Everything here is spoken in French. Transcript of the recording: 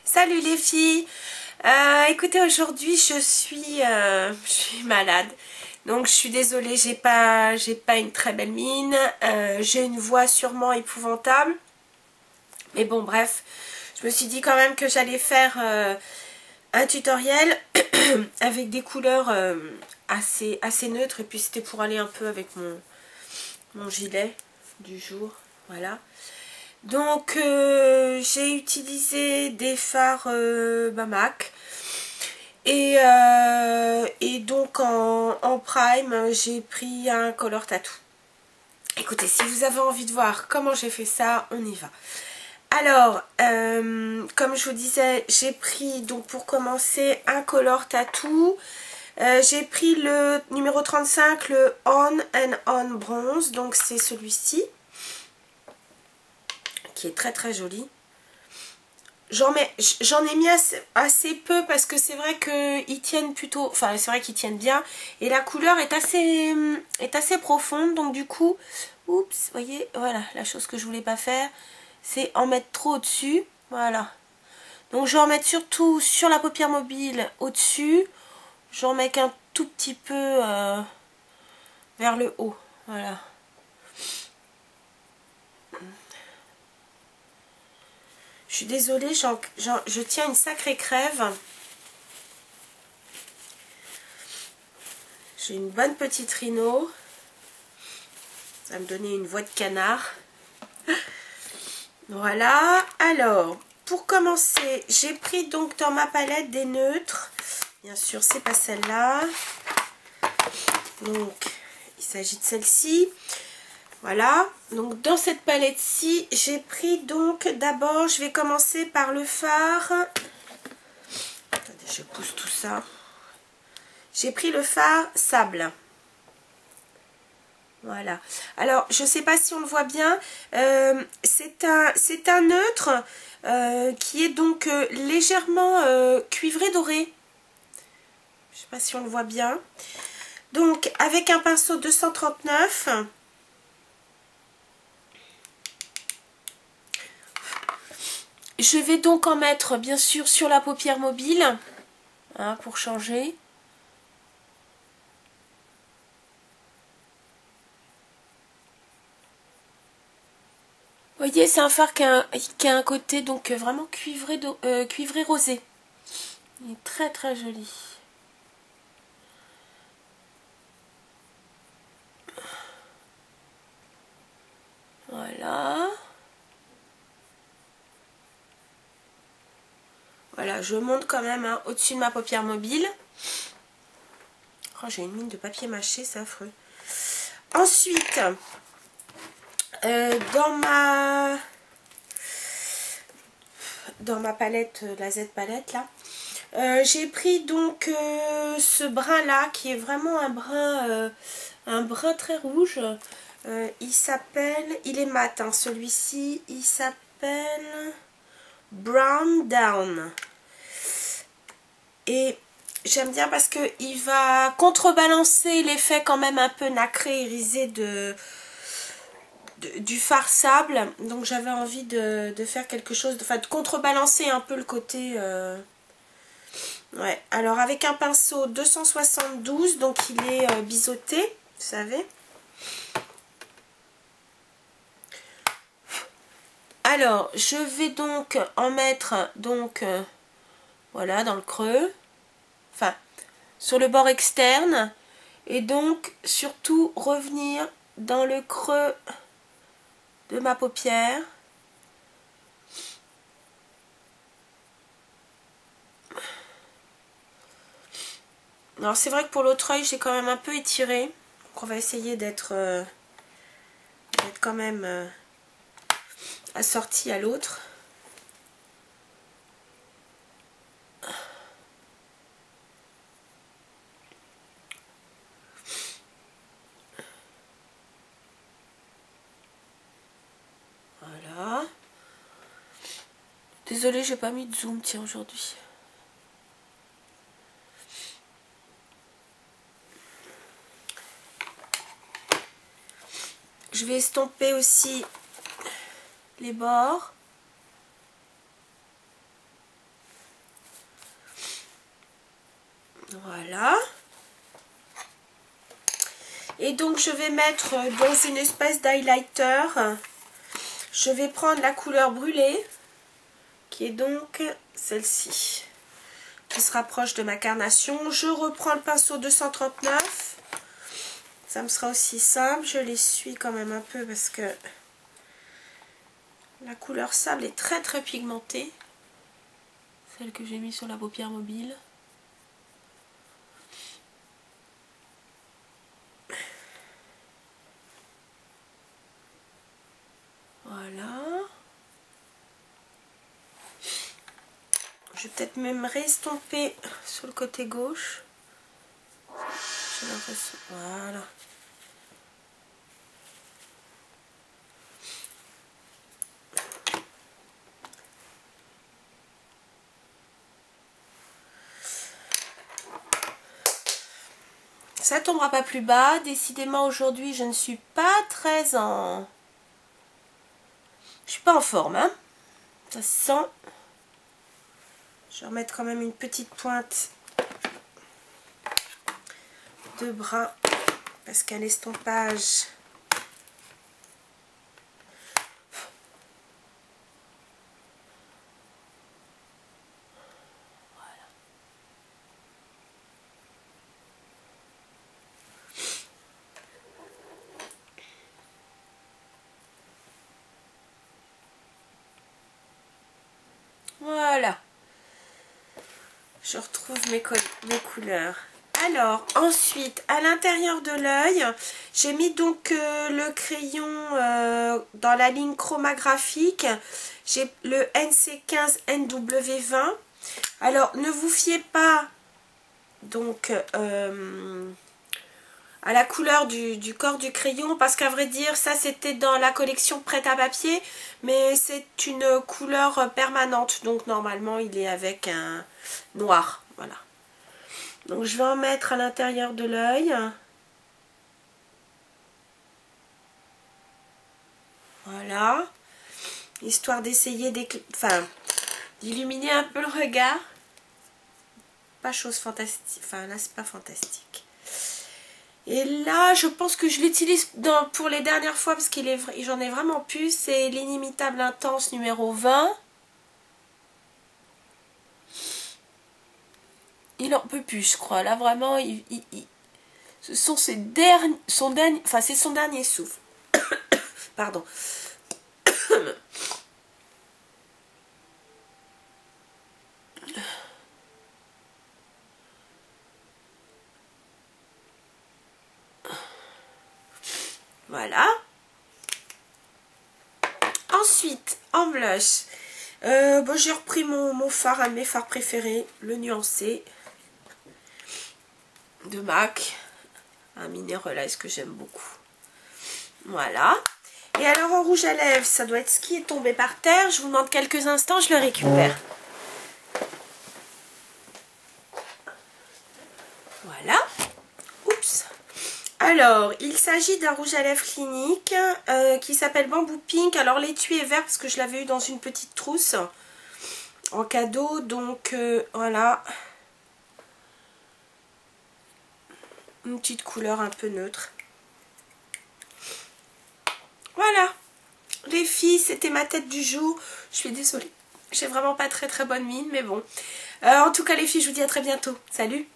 Salut les filles. Écoutez, aujourd'hui je suis malade, donc je suis désolée, j'ai pas une très belle mine, j'ai une voix sûrement épouvantable, mais bon bref, je me suis dit quand même que j'allais faire un tutoriel avec des couleurs assez neutres, et puis c'était pour aller un peu avec mon gilet du jour, voilà. Donc j'ai utilisé des fards MAC et donc en prime j'ai pris un color tattoo. Écoutez, si vous avez envie de voir comment j'ai fait ça, on y va. Alors comme je vous disais, j'ai pris donc pour commencer un color tattoo. J'ai pris le numéro 35, le On and On Bronze, donc c'est celui-ci qui est très très joli. J'en ai mis assez peu parce que c'est vrai qu'ils tiennent plutôt, enfin c'est vrai qu'ils tiennent bien et la couleur est assez profonde, donc du coup, oups, vous voyez, voilà, la chose que je voulais pas faire, c'est en mettre trop au-dessus, voilà. Donc je vais en mettre surtout sur la paupière mobile au-dessus, j'en mets qu'un tout petit peu vers le haut, voilà. Je suis désolée, je tiens une sacrée crève. J'ai une bonne petite rhino. Ça va me donner une voix de canard. Voilà. Alors, pour commencer, j'ai pris donc dans ma palette des neutres. Bien sûr, c'est pas celle-là. Donc, il s'agit de celle-ci. Voilà. Donc, dans cette palette-ci, j'ai pris donc d'abord, je vais commencer par le fard. Attendez, je pousse tout ça. J'ai pris le fard sable. Voilà. Alors, je ne sais pas si on le voit bien. C'est un neutre qui est donc légèrement cuivré doré. Je ne sais pas si on le voit bien. Donc, avec un pinceau 239. Je vais donc en mettre, bien sûr, sur la paupière mobile. Hein, pour changer. Vous voyez, c'est un fard qui a un côté donc vraiment cuivré rosé. Il est très très joli. Voilà. Voilà, je monte quand même hein, au-dessus de ma paupière mobile. Oh, j'ai une mine de papier mâché, c'est affreux. Ensuite, dans ma palette, la Z palette là, j'ai pris donc ce brun là qui est vraiment un brun très rouge. Il est mat hein, celui-ci, il s'appelle Brown Down. Et j'aime bien parce qu'il va contrebalancer l'effet quand même un peu nacré, irisé du fard sable. Donc j'avais envie de faire quelque chose, de contrebalancer un peu le côté... Ouais, alors avec un pinceau 272, donc il est biseauté, vous savez. Alors, je vais donc en mettre, donc, voilà, dans le creux. Enfin, sur le bord externe. Et donc, surtout, revenir dans le creux de ma paupière. Alors, c'est vrai que pour l'autre œil, j'ai quand même un peu étiré. Donc, on va essayer d'être quand même assorti à l'autre. Voilà. Désolée, j'ai pas mis de zoom, tiens, aujourd'hui. Je vais estomper aussi les bords. Voilà. Et donc je vais mettre dans une espèce d'highlighter, je vais prendre la couleur brûlée, qui est donc celle-ci, qui se rapproche de ma carnation. Je reprends le pinceau 239, ça me sera aussi simple, je l'essuie quand même un peu parce que la couleur sable est très très pigmentée, celle que j'ai mise sur la paupière mobile. Voilà. Je vais peut-être même restomper sur le côté gauche. J'ai l'impression. Voilà. Ça tombera pas plus bas. Décidément aujourd'hui je ne suis pas très en... Je suis pas en forme, hein. Ça se sent. Je vais remettre quand même une petite pointe de brun parce qu'à l'estompage, voilà. Je retrouve mes couleurs. Alors, ensuite, à l'intérieur de l'œil, j'ai mis donc le crayon dans la ligne chromagraphique. J'ai le NC15 NW20. Alors, ne vous fiez pas donc à la couleur du corps du crayon, parce qu'à vrai dire, ça c'était dans la collection prêt à papier, mais c'est une couleur permanente, donc normalement il est avec un noir, voilà. Donc je vais en mettre à l'intérieur de l'œil. Voilà. Histoire d'essayer d'illuminer un peu le regard. Pas chose fantastique, enfin là c'est pas fantastique. Et là, je pense que je l'utilise pour les dernières fois parce j'en ai vraiment plus. C'est l'Inimitable Intense numéro 20. Il en peut plus, je crois. Là, vraiment, ce sont c'est son dernier souffle. Pardon. Voilà. Ensuite, en blush, j'ai repris mon fard, un de mes fards préférés, le nuancé de MAC, un Mineralize que j'aime beaucoup. Voilà. Et alors en rouge à lèvres, ça doit être ce qui est tombé par terre. Je vous demande quelques instants, je le récupère. Voilà. Oups. Alors, il s'agit d'un rouge à lèvres clinique qui s'appelle Bamboo Pink. Alors l'étui est vert parce que je l'avais eu dans une petite trousse en cadeau. Donc voilà. Une petite couleur un peu neutre. Voilà. Les filles, c'était ma tête du jour. Je suis désolée. J'ai vraiment pas très bonne mine, mais bon. En tout cas les filles, je vous dis à très bientôt. Salut!